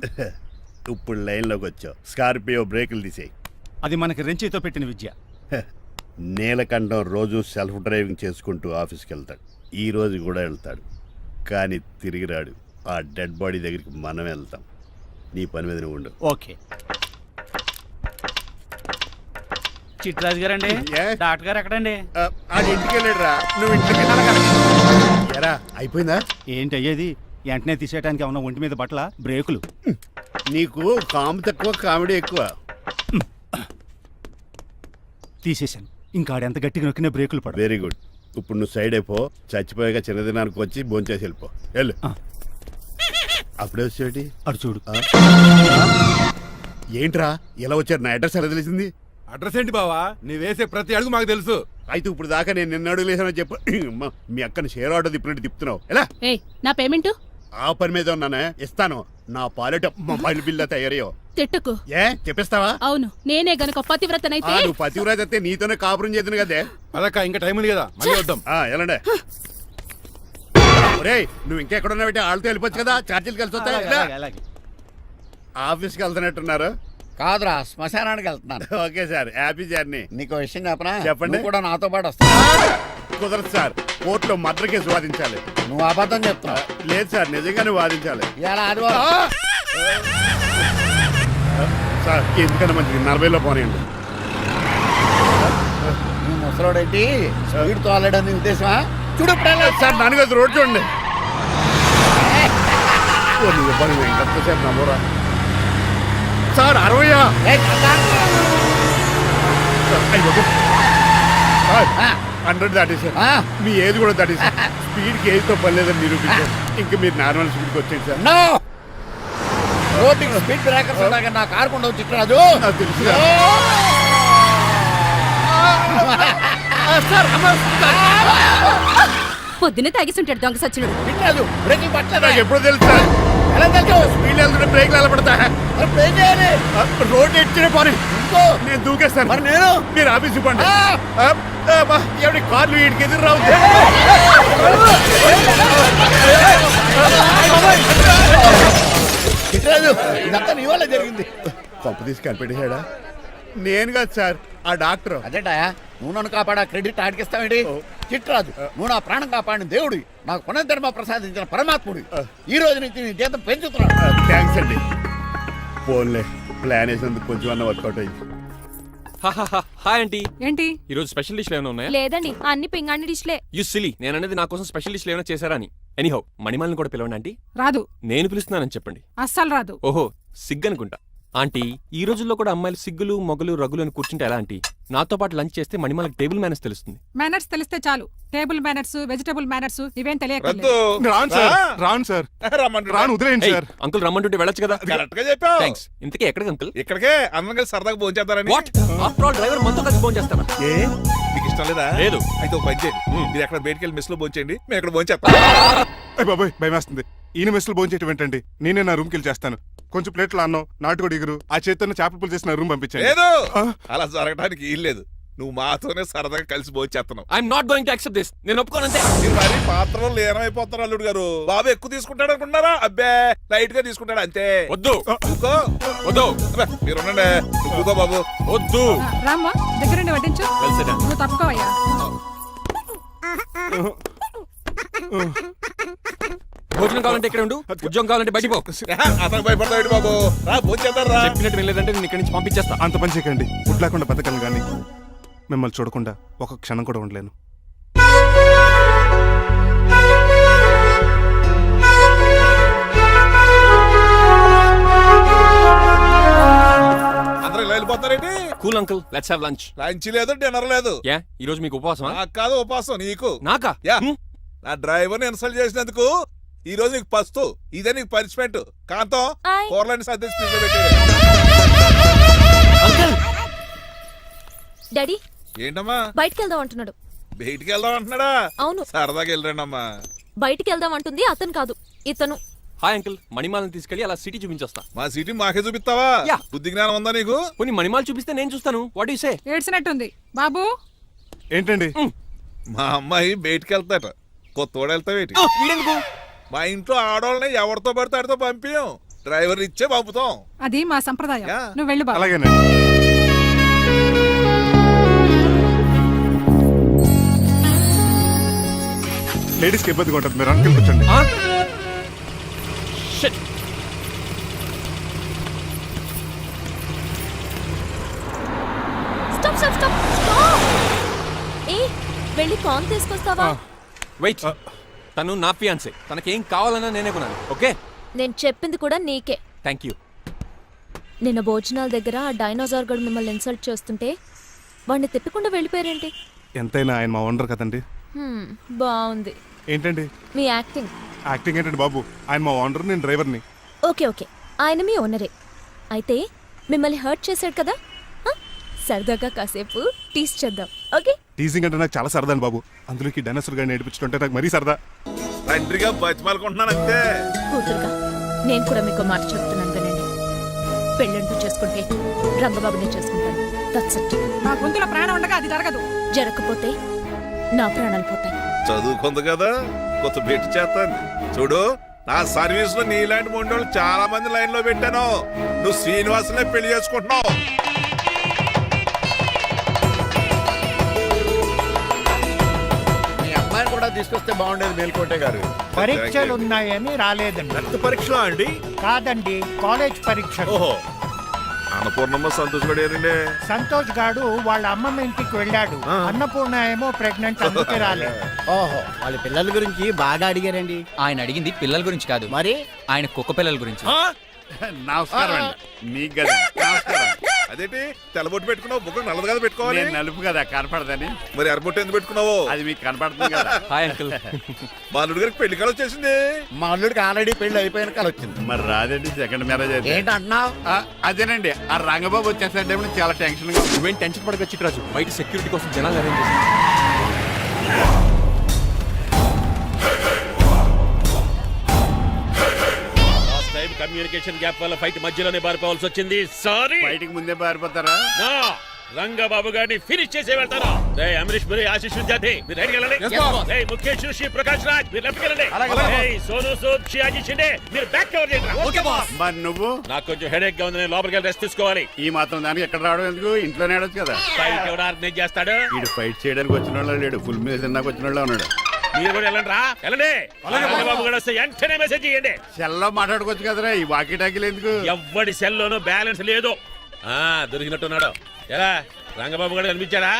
ఇప్పుడు లైన్లోకి వచ్చావు. స్కార్పియో బ్రేకులు తీసేయి. అది మనకి రెంచితో పెట్టిన విద్య. నీలకంఠం రోజు సెల్ఫ్ డ్రైవింగ్ చేసుకుంటూ ఆఫీస్కి వెళ్తాడు. ఈ రోజు కూడా వెళ్తాడు, కానీ తిరిగి రాడు. ఆ డెడ్ బాడీ దగ్గరికి మనం వెళ్తాం. నీ పని మీద నువ్వు ఉండు. ఓకే. చిట్రాజు గారండి, డాక్టర్ గారు ఎక్కడండి? అది ఇంటికి వెళ్ళాడు రా, నువ్వు ఇంటికి ఎరా. అయిపోయిందా? ఏంటి అయ్యేది? వెంటనే తీసేయడానికి ఏమన్నా ఒంటి మీద బట్టల బ్రేకులు? నీకు కాము తక్కువ, కామెడీ ఎక్కువ. తీసేశాను. ఇంకా ఆడెంత గట్టిగా నొక్కినా బ్రేకులు పడ. Very good. ఇప్పుడు నువ్వు సైడ్ అయిపో. చచ్చిపోయాక చిన్నదినానికి వచ్చి భోంచేసి వెళ్ళిపో. వెళ్ళు. అప్పుడే వచ్చేటి అటు చూడు. ఏంట్రా ఇలా వచ్చారు? నా అడ్రస్ ఎలా తెలిసింది? అడ్రస్ ఏంటి బావా? నీ వేసే ప్రతి అడుగు మాకు తెలుసు. అయితే ఇప్పుడు దాకా నేను నిన్న అడుగులేసానని చెప్పు. మీ అక్కని షేర్ ఆర్డర్ తిప్పినట్టు తిప్పుతున్నావు. ఎలా? ఏయ్, నా పేమెంట్ ఆ పని మీద ఉన్నానే, ఇస్తాను. నా పాలెట మొబైల్ బిల్లా తయారయ్యో. తిట్టుకు. ఏ చెప్పిస్తావా? అవును, నేనే గనుక పతివ్రతనైతే. నువ్వు పతివ్రత అయితే నీతోనే కాపురం చేద్దును కదే. అదక్క, ఇంకా టైం ఉంది కదా, మళ్ళీ వద్దాం. ఎలాండే ఒరేయ్, నువ్వు ఇంకెక్కడున్నా పెట్టి వాళ్ళతో వెళ్ళిపోవచ్చు కదా, ఛార్జీలు కలిసి వస్తాయి. ఆఫీస్కి వెళ్తున్నట్టున్నారు. కాదురా, శ్మశానానికి వెళ్తున్నాను. Okay sir, happy journey. నీకు విషయం చెప్పనా? చెప్పండి. నువ్వు కూడా నాతో పాటు వస్తా. కుదరదు సార్, కోర్టులో మర్డర్ కేసు వాదించాలి. నువ్వు అబద్ధం చెప్తున్నావు. లేదు సార్, నిజంగానే వాదించాలి. ఇలా ఆదివారం సార్, ఎందుకన్నా మంచిది 40లో పోనీయండి. నువ్వు ముసలోడేంటి స్పీడ్ తోలడని ఉద్దేశమా? చూడు సార్, నాన్నగారు రోడ్ చూడండి. ఎంతసేపు నమ్మరా సార్? 60 100 దాటేసారు. మీ ఏది కూడా దాటేసారు. స్పీడ్కి ఏదితో పని లేదని నిరూపించారు. ఇంకా మీరు నార్మల్ స్పీడ్కి వచ్చేది సార్. రోడ్డుకి స్పీడ్ బ్రేకర్స్ ఉండగా నా కారు కొండ చిట్టరాజు. నాకు తెలుసు పొద్దునే తాగిస్తుంటాడు దొంగ సచ్చినుడు. చిట్టరాజు, బ్రేకులు పట్టలేదు. నాకు ఎప్పుడు తెలుసు సార్? ఎలా తెలుసు? స్పీడ్ వెళ్తుంటే బ్రేక్లు ఎలా పడతా? రోడ్డు ఎచ్చిన పోనీ నేను దూకేస్తాను. మరి నేను? మీరు ఆఫీస్ ఇవ్వండి. ఎవరి కార్లు వీడికి ఎదురు రావు. చిట్టరాజు, ఇదంతా నీ వల్ల జరిగింది. తప్పు తీసి కనిపెట్టేశాడా? నేను కాదు సార్, ఆ డాక్టర్. అదేటా, నువ్వు నన్ను కాపాడా క్రెడిట్ ఆడికిస్తావేంటి? చిట్టరాజు, నువ్వు నా ప్రాణం కాపాడిన దేవుడి, నాకు పునర్ధర్మ ప్రసాదించిన పరమాత్ముడి. ఈ రోజు నుంచి నీ జీతం పెంచుతున్నాను. థ్యాంక్స్ అండి. ఫోన్లే, ప్లాన్ వేసినందుకు కొంచెం అన్న వర్కౌట్ అయింది. Hi aunty. ఏంటి ఈ రోజు స్పెషల్ డిష్లు ఏమైనా ఉన్నాయా? లేదండి, అన్ని పింగాణి డిష్లే. యు సిలీ, నేను అనేది నా కోసం స్పెషల్ డిష్లు ఏమైనా చేశారా అని. ఎనీహౌ, మణిమాలని కూడా పిలవండి ఆంటీ. రాదు. నేను పిలుస్తున్నానని చెప్పండి. అస్సలు రాదు. ఓహో, సిగ్గనుకుంటా. ఆంటీ ఈ రోజుల్లో కూడా అమ్మాయిలు సిగ్గులు మొగలు రగులు అని కూర్చుంటే ఎలా ఆంటీ? నాతో పాటు లంచ్ చేస్తే మణిమాలకి టేబుల్ మేనేజ్ తెలుస్తుంది. మేనర్స్ తెలిస్తే చాలు. టేబుల్ మేనర్స్, వెజిటబుల్ మేనర్స్ ఇవేం తెలియక రద్దు రాను సార్ రమ్మంటున్నా. రాను వదిలేయండి సార్. అంకుల్ రమ్మంటుంటే వెళ్ళొచ్చు కదా. కరెక్ట్ గా చెప్పావు. థ్యాంక్స్. ఇంతకీ ఎక్కడికి అంకుల్? ఇక్కడికే అందరం కలిసి సరదాగా భోజనం చేద్దారని. వాట్ ఆఫ్టర్ ఆల్ డ్రైవర్ మనతో కలిసి ఫోన్ చేస్తారా? ఏ నీకు ఇష్టం లేదా? లేదు. అయితే ఒక పని చేయండి, మీరు ఎక్కడ బయటికి వెళ్ళి మెస్ లో భోజనం చేయండి, మేము ఇక్కడ భోజనం చేస్తాం. అయ్య బాబాయ్ భయం వేస్తుంది. ఈయన మెస్సులు భోంచేయటం ఏంటండి? నేనే నా రూమ్కి వెళ్ళి చేస్తాను. కొంచెం ప్లేట్లో అన్నం, నాటుకోడి ఇగురు, ఆ చేతితో చేపల పులుసు చేసి నా రూమ్ పంపించండి. లేదు ఆ? అలా జరగడానికి ఏం లేదు. నువ్వు మాతోనే సరదాగా కలిసి భోజనం చేస్తున్నావు. I'm not going to accept this. నేను ఒప్పుకోనంతే. మీరు మరి పాత్రలో లీనమైపోతారు అల్లుడు గారు. బాబు ఎక్కువ తీసుకుంటాడు అనుకుంటున్నారా? అబ్బే లైట్ గా తీసుకుంటాడు అంతే. వద్దు ఊకో. వద్దు అబ్బే, మీరు ఉండండి. ఊకో బాబు. వద్దు. రామ్మా దగ్గరుండి వడ్డించు. కలిసేనా? నువ్వు తప్పుకోవయ్యా. భోజనం కావాలంటే ఇక్కడ ఉండు, ఉద్యోగం కావాలంటే బయటికి పో. అతను భయపడతాడు బాబు. రా భోజనం చేద్దాం రా. చెప్పినట్టు వెళ్ళలేదంటే నేను ఇక్కడి నుంచి పంపించేస్తా. అంత పని చేయకండి. ఫుడ్ లేకుండా బతకను కానీ మిమ్మల్ని చూడకుండా ఒక క్షణం కూడా ఉండలేను. అందరూ ఇలా వెళ్ళిపోతారేంటి? Cool uncle, let's have lunch. Lunch లేదు, డిన్నర్ లేదు. యా ఈ రోజు మీకు ఉపవాసమా? నాకు కాదు ఉపవాసం, నీకు. నాకా? యా నా డ్రైవర్ ఇన్సల్ట్ చేసినందుకు ఈ రోజు నీకు పస్తు, ఇదే నీకు పనిష్మెంట్. కాంతం ఆయ్. కూరలని సర్ది స్పీడ్ పెట్టేది. అంకుల్ డాడీ ఏంటమ్మా బయటికి వెళ్దాం అంటున్నాడు. బయటికి వెళ్దాం అంటున్నాడా? అవును, సరదాగా వెళ్ళరండమ్మా. బయటికి వెళ్దాం అంటుంది అతను కాదు, ఇతను. హాయ్ అంకుల్, మణిమాలని తీసుకెళ్లి అలా సిటీ చూపించొస్తా. మా సిటీ మాకే చూపిస్తావా? యా. బుద్ధి జ్ఞానం ఉందా నీకు? కొన్ని మణిమాలు చూపిస్తే నేను చూస్తాను. What you say? ఏడ్చినట్టుంది బాబు. ఏంటండి? మా అమ్మాయి బయటికి వెళ్తాట, కొత్తోడు వెళ్తావేటి? వీడెందుకు? మా ఇంట్లో ఆడవాళ్ళని ఎవరితో పడితే ఆడితో పంపించాం, డ్రైవర్ ఇచ్చే పంపుతాం. అది మా సంప్రదాయం. యా. నువ్వు వెళ్ళు బాబు. అలాగేనండి. లేడీస్కి ఇబ్బందిగా ఉంటుంది, మీరు అంకుల్ కూర్చోండి. ఆ? Shit. Stop stop stop stop. ఏ వెళ్ళి కాన్ తీసుకొస్తావా? వెయిట్. తను నా ఫియాన్సే. తనకేం కావాలన్నా నేనే కొనాలి. ఓకే? నేను చెప్పింది కూడా నీకే. Thank you. నిన్న భోజనాల దగ్గర ఆ డైనోసార్ గడు మిమ్మల్ని ఇన్సల్ట్ చేస్తుంటే వాడిని తిప్పకుండా వెళ్ళిపోయారేంటి? ఎంతైనా ఆయన మా ఓనర్ కదండి. బాగుంది ఏంటండి మీ యాక్టింగ్. యాక్టింగ్ ఏంటండి బాబు? ఆయన మా ఓనర్, నేను డ్రైవర్ని. ఓకే ఓకే, ఆయన మీ ఓనరే అయితే మిమ్మల్ని హర్ట్ చేశాడు కదా, సరదాగా కాసేపు టీస్ చేద్దాం. ఓకే? టీజింగ్ అంటే నాకు చాలా సరదా అండి బాబు. అందులోకి డైనోసర్ గారిని నేర్పించుకుంటే నాకు మరీ సరదా. తండ్రిగా బతిమాలకుంటున్నాను అంతే. కూతురుగా నేను కూడా మీకు మాట చెప్తున్నాను వినండి. పెళ్ళంటూ చేసుకుంటే రంగబాబునే చేసుకుంటాను. That's it. మా గొంతులో ప్రాణం ఉండగా అది జరగదు. జరగకపోతే నా ప్రాణాలు పోతాయి. చదువుకుంది కదా, కొత్త బెట్టి చేస్తాను చూడు. నా సర్వీస్ లో నీలాంటి మొండోళ్ళు చాలా మంది లైన్ లో పెట్టాను. నువ్వు శ్రీనివాసునే పెళ్లి చేసుకుంటున్నావు. మీ అమ్మాయిని కూడా తీసుకొస్తే బాగుండేది మేల్కోటే గారు. పరీక్షలు ఉన్నాయని రాలేదండి. రక్త పరీక్షలో అండి? కాదండి, కాలేజ్ పరీక్ష. ఓహో, అన్నపూర్ణమ్మ సంతోష్ గడియారండి. సంతోష్ గాడు వాళ్ళ అమ్మమ్మ ఇంటికి వెళ్ళాడు. అన్నపూర్ణ ఏమో ప్రెగ్నెంట్, అందుకే రాలేదు. ఓహో, వాళ్ళ పిల్లల గురించి బాగా అడిగారండి. ఆయన అడిగింది పిల్లల గురించి కాదు, మరి ఆయన కుక్క పిల్లల గురించి. నమస్కారం అండి. మీకు కదా నమస్కారం. అదేంటి తెల్లబొట్టు పెట్టుకున్నావు? బుక్ నల్లది కదా పెట్టుకోవాలి. నేను నలుపు కదా కనపడదని. మరి ఎర్రబొట్టు ఎందుకు పెట్టుకున్నావు? అది మీకు కనపడుతుంది కదా. Hi uncle. మా అల్లుడు గారికి పెళ్లి కాలం వచ్చేసింది. మా అల్లుడికి ఆల్రెడీ పెళ్లి అయిపోయిన కాలం వచ్చింది. మరి రాదండి సెకండ్ మ్యారేజ్ అయితే. ఏంటంటున్నావు? అదేనండి, ఆ రంగబాబు వచ్చేసే టైంలో చాలా టెన్షన్ గా. నువ్వేం టెన్షన్ పడక చిట్రాజు. బయట సెక్యూరిటీ కోసం జనాలు అరేంజ్ చేసి. కమ్యూనికేషన్ గ్యాప్ వల్ల ఫైట్ మధ్యలోనే పారిపోవాల్సి వచ్చింది. సారీ. బయటికి ముందే పారిపోతారా? రంగబాబు గారిని ఫినిష్ చేసే వెళ్తాను. అమరీష్ మీరు ఆశీష్ విద్యార్థి మీరు రైట్ వెళ్ళండి. ముఖేష్ శ్రీ ప్రకాష్ రాజ్ మీరు లెఫ్ట్ వెళ్ళండి. సోను సూద్ షియాజీ షిండే మీరు బ్యాక్ కవర్ చేయండి. మరి నువ్వు? నాకు కొంచెం హెడేక్ గా ఉంది, నేను లోపలికి వెళ్ళి రెస్ట్ తీసుకోవాలి. ఈ మాత్రం దానికి ఎక్కడ రావడం ఎందుకు? ఇంట్లోనే ఆడొచ్చు కదా. ఫైట్ ఎవడు ఆర్గనైజ్ చేస్తాడు? వీడు ఫైట్ చేయడానికి వచ్చిన వాళ్ళు లేడు, ఫుల్ మీద తిన్నాక వచ్చిన వాళ్ళు ఉన్నాడు. మీరు కూడా వెళ్ళండి రా, వెళ్ళండి. రంగబాబు గారు వస్తే వెంటనే మెసేజ్ చేయండి. సెల్లో మాట్లాడుకోవచ్చు కదరా, ఈ వాకీ టాకీలు ఎందుకు? ఎవ్వడి సెల్లోనూ బ్యాలెన్స్ లేదు. దొరికినట్టున్నాడు. ఎలా రంగబాబు గారు కనిపించాడా?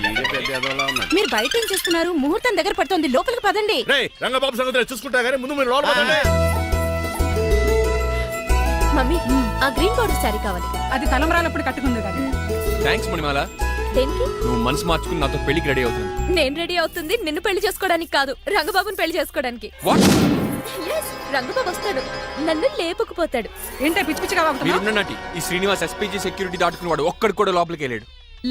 ఈడే పెద్ద ఎదవలా ఉన్నాడు. మీరు బయట ఏం చేస్తున్నారు? ముహూర్తం దగ్గర పడుతోంది, లోపలికి పదండి. రంగబాబు సంగతి చూసుకుంటా కానీ ముందు మీరు లోపల పదండి. మమ్మీ ఆ గ్రీన్ బార్డర్ శారీ కావాలి. అది తలంబ్రాలప్పుడు కట్టుకుంది కదా. థ్యాంక్స్ మణిమాల. దేనికి? నువ్వు మనసు మార్చుకుని నాతో పెళ్లికి రెడీ అవుతుంది. నేను రెడీ అవుతుంది నిన్ను పెళ్లి చేసుకోవడానికి కాదు, రంగబాబుని పెళ్లి చేసుకోవడానికి. వాట్? Yes, రంగబాబు వస్తాడు, నన్ను లేపుకుపోతాడు. ఏంటే పిచ్చి పిచ్చిగా వాగుతున్నావ్? మీరున్నటి ఈ శ్రీనివాస్ ఎస్పీజీ సెక్యూరిటీ దాటుకునేవాడు ఒక్కడు కూడా లోపలికి వెళ్ళాడు.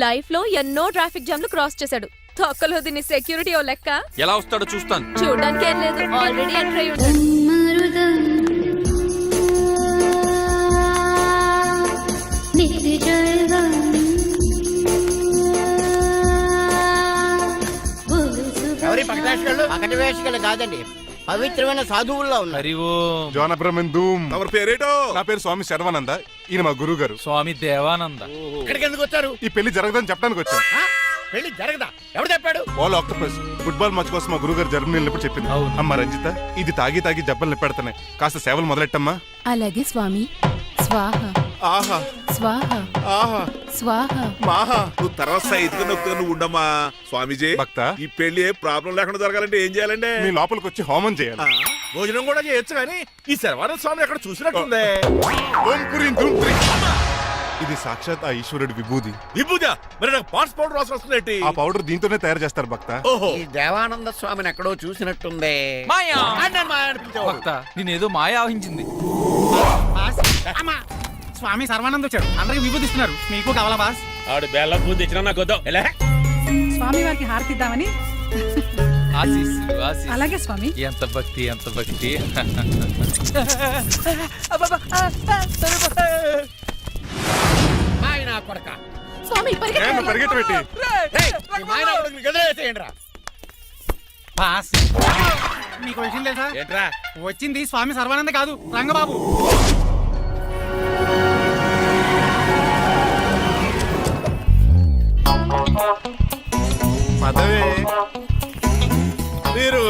లైఫ్ లో ఎన్నో ట్రాఫిక్ జామ్లు క్రాస్ చేశాడు. తొక్కలో దీన్ని సెక్యూరిటీ ఓ లెక్క. ఎలా వస్తాడో చూస్తాను. చూడడానికి ఏం లేదు, ఆల్రెడీ ఎంటర్ అయి ఉంటాడు. ఎవరి పక్కన వేషగాళ్ళు కాదండి, పవిత్రమైన సాధువుల్లో ఉన్నారు. జోన బ్రహ్మం ఎవరి పేరేటో? నా పేరు స్వామి శర్వానంద, ఈయన మా గురువు గారు. స్వామి దేవానంద. ఇక్కడికి ఎందుకు వచ్చారు? ఈ పెళ్లి జరగదని చెప్పడానికి వచ్చాను. ఆ? పెళ్లి జరగదా? ఎవరు చెప్పాడు? వాళ్ళు ఆక్టోపస్ ఫుట్బాల్ మ్యాచ్ కోసం మా గురువు గారు జర్మనీ వెళ్ళినప్పుడు చెప్పింది. అమ్మ రంజిత, ఇది తాగి తాగి జబ్బలు నిప్పెడుతున్నాయి, కాస్త సేవలు మొదలెట్టమ్మా. అలాగే స్వామి. స్వాహ ఆహా స్వాహ ఆహా స్వాహ. మాహా నువ్వు తర్వాత సైతిగా నొక్కుతా నువ్వు ఉండమ్మా. స్వామిజీ భక్త, ఈ పెళ్లి ఏ ప్రాబ్లం లేకుండా జరగాలంటే ఏం చేయాలండి? మీ లోపలికి వచ్చి హోమం చేయాలి. భోజనం కూడా చేయొచ్చు కానీ ఈ శర్వానంద స్వామి ఎక్కడ చూసినట్టుంది. ఓం పురీం ధూం పురీం. ఇది సాక్షాత్ ఆ ఈశ్వరుడి విభూది. విభూజా మరి నాకు పాట్స్ పౌడర్ వాసన వస్తుంది. ఆ పౌడర్ దీంతోనే తయారు చేస్తారు భక్త. ఓహో ఈ దేవానంద స్వామిని ఎక్కడో చూసినట్టుంది. మాయా అన్నాను మాయా అని పిలిచావు. భక్త నేనేదో మాయ ఆవహించింది. స్వామి సర్వానంద్ వచ్చాడు, అందరికి విభూతిస్తున్నారు. మీకు కావాలా బాస్? ఆడు బెల్లం పూజ తెచ్చినా నాకు వద్దాం. ఎలా? స్వామి వారికి హారతిద్దామని. ఆశీస్సులు ఆశీస్సులు. అలాగే స్వామి. ఎంత భక్తి ఎంత భక్తి. మాయ నా కొడక. స్వామి నేను పరిగెట్టబెట్టి ఏయ్, ఈ మాయ నా కొడుకుని గదిలేసేయండి రా. బాస్ మీకు విషయం తెలుసా? ఏంట్రా? వచ్చింది స్వామి సర్వానంద కాదు, రంగబాబు. పదవే మీరు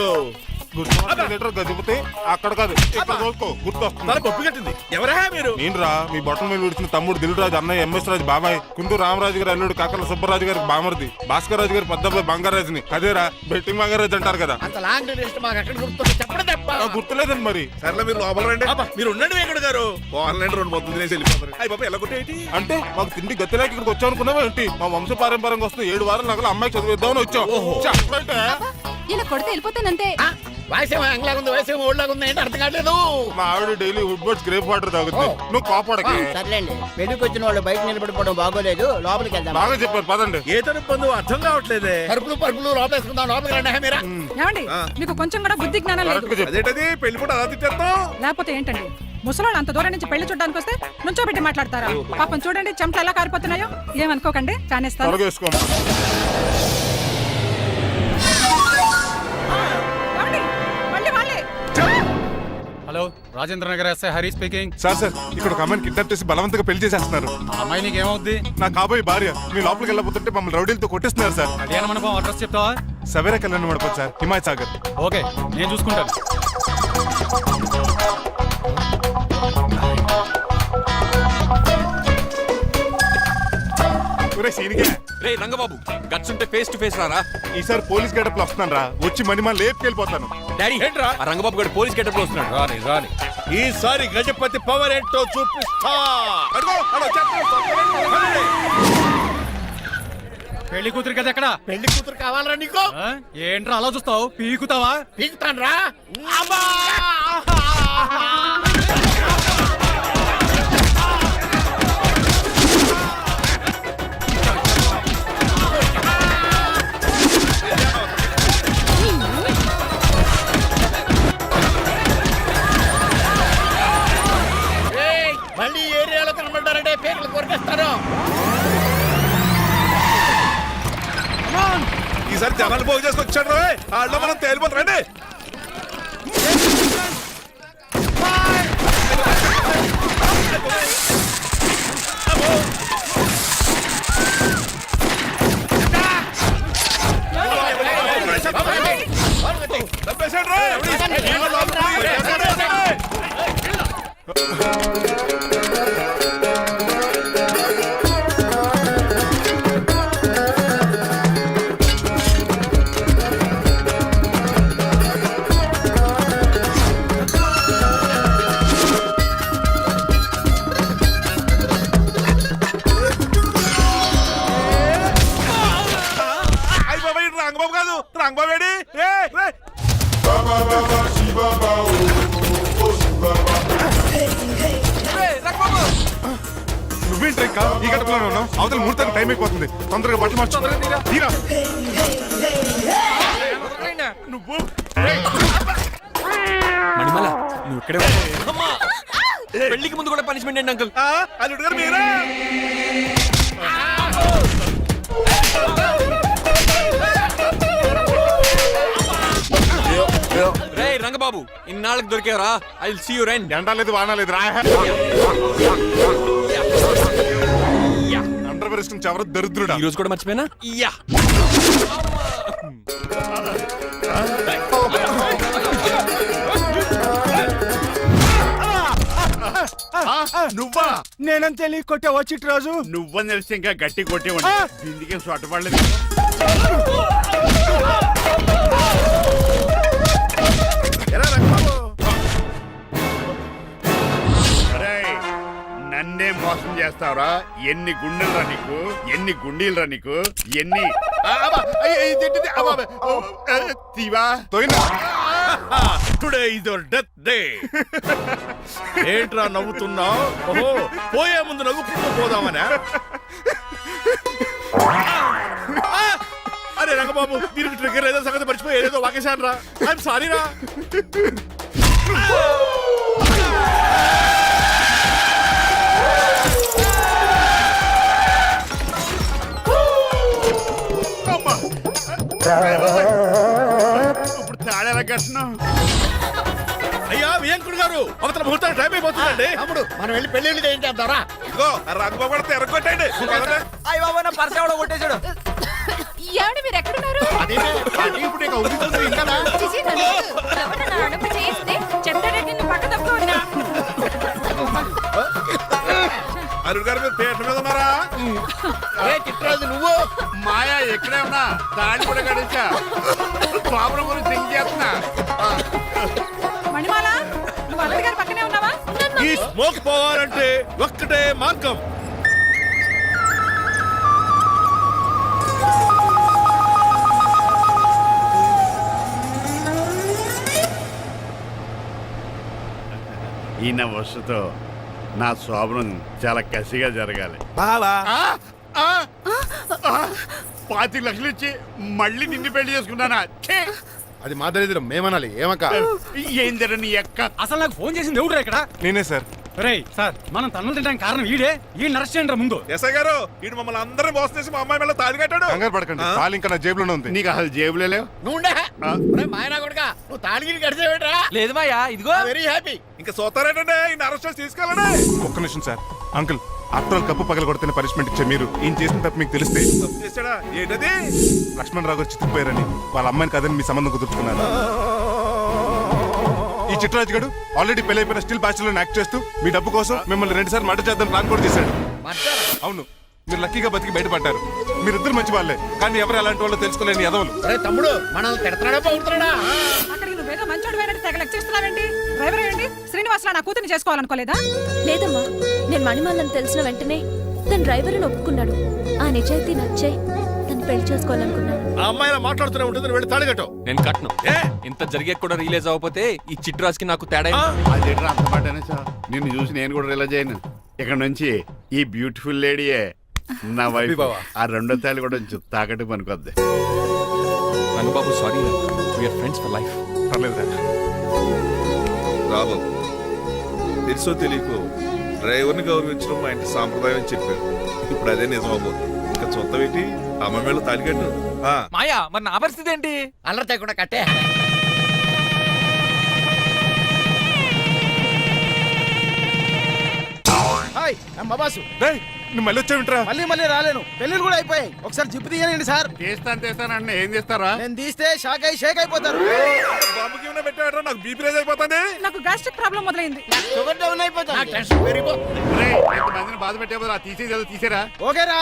గదిపితే అక్కడ కాదు ఇక్కడ తోలుకో, గుర్తొస్తుంది. తల పప్పు కట్టింది. ఎవరా మీరు? నేను రా మీ బొట్టల మీద విడిచిన తమ్ముడు దిల్రాజు, అన్నయ్య ఎంఎస్ రాజు బాబాయ్, కుందూరు రామరాజు గారి అల్లుడు కాకల సుబ్బరాజు గారికి బామర్ది, భాస్కర్ రాజు గారి పెద్దబ్బాయి బంగారాజుని. అదేరా బెట్టింగ్ బంగారాజు అంటారు కదా. అంత లాంగ్ లిస్ట్ మాకు ఎక్కడ గుర్తుంది చెప్పడం తప్ప. గుర్తులేదండి మరి. సర్లే మీరు లోపల రండి. మీరు ఉండండి వెంకట గారు. ఆన్లైన్ 2 మొత్తం తినేసి వెళ్ళిపోతారు. అయ్యి బాబా ఎలా కొట్టేటి? అంటే మాకు తిండి గతిలేక ఇక్కడికి వచ్చాం అనుకున్నావా ఏంటి? మా వంశ పారంపర్యంగా వస్తుంది 7 వారాలు నగలు అమ్మాయి చదివిద్దామని వచ్చాం. చెప్పంటే ఇలా కొడితే వెళ్ళిపోతానంతే. వయసేమో ఎంగ్లాగా ఉంది, వయసేమో ఓల్డ్లాగా ఉంది, ఏంటి అర్థం కావట్లేదు. మా ఆవిడ daily Woodward's gripe water తాగుతుంది. నువ్వు కాపాడకి. సర్లేండి, పెళ్లికి వచ్చిన వాళ్ళు బయట నిలబడిపోవడం బాగోలేదు, లోపలికి వెళ్దాం. బాగా చెప్పారు పదండి. ఏ తరపు అర్థం కావట్లేదే. పరుపులు పరుపులు లోపలేసుకుందాం, లోపలికి రండి. మీరా ఏమండి, మీకు కొంచెం కూడా బుద్ధి జ్ఞానం లేదు. కరెక్ట్గా చెప్పు. అదేంటది పెళ్లి కూడా అలా తిట్టేస్తాం. లేకపోతే ఏంటండి, ముసలాళ్ళు అంత దూరం నుంచి పెళ్లి చూడడానికి వస్తే నుంచోబెట్టి మాట్లాడతారా? పాపం చూడండి చెమటలు ఎలా కారిపోతున్నాయో. ఏమనుకోకండి, కానేస్తాను. త్వరగా వేసుకోమ్మా. ఏమండి, మళ్ళీ వాళ్ళే. Hello Rajendra Nagar SI Hari speaking. Sir ఇక్కడ ఒక అమ్మాయిని కిడ్నాప్ చేసి బలవంతంగా పెళ్లి చేసేస్తున్నారు. అమ్మాయి నీకు ఏమవుద్ది? నా కాబోయే భార్య. మీ లోపలికి వెళ్ళబోతుంటే మమ్మల్ని రౌడీలతో కొట్టిస్తున్నారు సార్. కళ్యాణ మండపం అడ్రస్ చెప్తావా? సవేరా కళ్యాణ్ మండపం సార్, హిమాయత్ సాగర్. ఓకే నేను చూసుకుంటాను. రే రంగబాబు, గట్స్ ఉంటే ఫేస్ టు ఫేస్ రారా. ఈసారి పోలీస్ గెటప్ లో వస్తున్నాను రా, వచ్చి మణిమా లేపుకెళ్ళిపోతాను. డాడీ ఏంట్రా ఆ రంగబాబు గారు పోలీస్ గెటప్ లో వస్తున్నాడు. రాని రాని ఈసారి గజపతి పవర్ ఏంటో చూపిస్తా. అదిగో, అలా చెప్పండి. పెళ్లి కూతురు కదా ఎక్కడ? పెళ్లి కూతురు కావాలరా నీకు? ఏంట్రా అలా చూస్తావు? పీకుతావా? పీకుతాను రా. మళ్ళీ ఏరియాలో కనబడ్డారంటే పేకలు కొరికేస్తారు. ఈసారి జనాలు పోగు చేసుకొచ్చాడు. వాళ్ళు మనం తేలిపోతారండి. రంగబాబు కాదు రంగబాబు ఏడి? రేయ్, రేయ్. నువ్వేంటి ఇంకా ఈ గడపలోనే ఉన్నావు? అవతల ముహూర్తానికి టైం అయిపోతుంది. తొందరగా బట్టలు మార్చు. తీరా. నువ్వు మణిమాల నువ్వు ఇక్కడే ఉండు. పెళ్లికి ముందు కూడా పనిష్మెంట్ ఏంటి అంకుల్? అల్లుడు గారు మీరా? రే రంగబాబు ఇన్నాళ్ళకి దొరికేవరా? ఐ విల్ సీ యు రెండ్. ఎండ లేదు వాన లేదు రా. అండర్ వేసుకుని ఎవరు దరిద్రుడా? ఈ రోజు కూడా మర్చిపోయినా? యా నువ్వా? నేనని తెలియ కొట్టే వచ్చి రోజు నువ్వని తెలిసి ఇంకా గట్టి కొట్టేవాడి బిందికి సొట్టపడలేదు. ఎలా రంగబాబు? ఒరేయ్, నన్నే మోసం చేస్తావురా? ఎన్ని గుండెలరా నీకు? ఎన్ని గుండీలరా నీకు? ఎన్ని తీవా? Today is your death day. ఏంట్రా నవ్వుతున్నావు? ఓహో, పోయే ముందు నవ్వుకుంటూ పోదామనా? అరే రంగబాబు, దీనికి ట్రిగ్గర్ ఏదో సంగతి మర్చిపోయి ఏదో వాకేశాను రా. ఐఎమ్ సారీ రా. ఇప్పుడు తాళేలా కట్టినావు? అయ్యా వియంకుడు గారు, అవతల ముహూర్తానికి టైం అయిపోతుందండి. తమ్ముడు మనం వెళ్ళి పెళ్లి ఏం చేద్దాంరా? ఇదిగో ఆ రంగబాబు కూడా ఎరగొట్టండి. ఏమండి మీరు ఎక్కడున్నారు? ఇప్పుడు ఇక ఉరుకుతుంది ఇంకా. చిచి, నన్ను ఎవరు నా అడుగు చేస్తే చెప్తాడంటే నువ్వు పక్క తప్పుకో ఉన్నా. అల్లుడు గారు మీరు థియేటర్ మీద ఉన్నారా? చిట్రాజు నువ్వు మాయా ఎక్కడే ఉన్నా తాళి కూడా కడించా. ప్రాబ్లం గురించి థింక్ చేస్తున్నా. మణిమాల నువ్వు అల్లుడి గారి పక్కనే ఉన్నావా? ఈ స్మోక్ పోవాలంటే ఒక్కటే మార్గం. ఈయన వస్తుతో నా శోభనం చాలా కసిగా జరగాలి. బావా 25 లక్షలు ఇచ్చి మళ్ళీ నిన్ను పెళ్లి చేసుకున్నానా? ఛే! అది మా దరిద్రం, మేమనాలి. ఏమక్క? ఏం జర నీ ఎక్క? అసలు నాకు ఫోన్ చేసింది ఎవడు ఇక్కడ? నేనే సార్. రేయ్ సార్, మనం తన్నులు తినడానికి కారణం ఈడే. ఈ అరెస్ట్ చేయండి ముందు. ఎస్ఐ గారు, వీడు మమ్మల్ని అందరం మోసం చేసి మా అమ్మాయి మీద తాళి కట్టాడు. కంగారు పడకండి, తాళి ఇంకా నా జేబులోనే ఉంది. నీకు అసలు జేబులే లేవు. నువ్వు మాయనా కొడుకా, నువ్వు తాళిగిరి కడిచేవేట్రా? లేదు మాయా, ఇదిగో వెరీ హ్యాపీ. ఇంకా చూస్తారేటండి, ఈయన అరెస్ట్ చేసి తీసుకెళ్ళండి. ఒక్క నిమిషం సార్. అంకుల్, ఆఫ్టర్ కప్పు పగల కొడితేనే పనిష్మెంట్ ఇచ్చే మీరు ఈయన చేసిన తప్పు మీకు తెలిస్తే తప్పు చేశాడా? ఏంటది? లక్ష్మణ్ రావు గారు చితికిపోయారని వాళ్ళ అమ్మాయిని కాదని మీ సంబంధం కుదుర్చుకున్నారు. ఈ చిట్రాజు గడు ఆల్రెడీ పెళ్ళైపోయిన స్టిల్ బ్యాచులర్ యాక్ట్ చేస్తూ మీ డబ్బు కోసం మిమ్మల్ని 2 సార్లు మర్డర్ చేద్దాం ప్లాన్ కూడా చేశాడు. అవును, మీరు లక్కీగా బతికి బయటపడ్డారు. మీరిద్దరు మంచి వాళ్ళే, కానీ ఎవరు ఎలాంటి వాళ్ళు తెలుసుకోలేని ఎదవలు. అరే తమ్ముడు, మనం తిడతాడా బాగుంటున్నాడా? అక్కడికి నువ్వేదో మంచోడు వేరే తెగ లెక్క చేస్తున్నావేంటి? డ్రైవర్ ఏంటి? శ్రీనివాసరావు నా కూతుర్ని చేసుకోవాలనుకోలేదా? లేదమ్మా, నేను మణిమాలని తెలిసిన వెంటనే తన డ్రైవర్ అని ఒప్పుకున్నాడు. ఆ నిజాయితీ నచ్చే తను పెళ్లి చేసుకోవాలనుకున్నాను. ఆ అమ్మాయి ఇలా మాట్లాడుతూనే ఉంటుంది, వెళ్ళి తాళి కట్టు. నేను కట్టను. ఇంత జరిగే కూడా రిలీజ్ అవ్వకపోతే ఈ చిట్రాజ్కి నాకు తేడా అదేంటి అంత మాటనే సార్? నిన్ను చూసి నేను కూడా రిలైజ్ అయ్యాను. ఇక్కడ నుంచి ఈ బ్యూటిఫుల్ లేడీయే నా వైఫ్. ఆ 2వ తాళి కూడా తాకట్టు పనికొద్ది. Rangababu sorry, we are friends for life. పర్లేదు రాబు, తెలుసో తెలియకో డ్రైవర్ని గౌరవించడం మా ఇంటి సాంప్రదాయం అని చెప్పారు. ఇప్పుడు అదే నిజం అవ్వబోతుంది. ఇంకా చూస్తావేంటి? అమ్మ మేళ తాళి కట్టు. మాయా, మరి నా పరిస్థితి ఏంటి? అల్లరి తగ్గకుండా కట్టే. హాయ్ అమ్మ బాసు. నువ్వు మళ్ళీ వచ్చావింట్రా? మళ్ళీ రాలేను, పెళ్ళిళ్ళు కూడా అయిపోయాయి. ఒకసారి జిప్పు తీయనండి సార్. తీస్తానంటే ఏం చేస్తారా? నేను తీస్తే షేక్ అయిపోతారు. బాంబుకి ఏమైనా పెట్టాడో నాకు బీపీ రేజ్ అయిపోతుంది. నాకు గ్యాస్ట్రిక్ ప్రాబ్లం మొదలైంది. షుగర్ డౌన్ అయిపోతుంది. ఇంతమందిని బాధ పెట్టే తీసేది తీసేరా? ఓకేరా?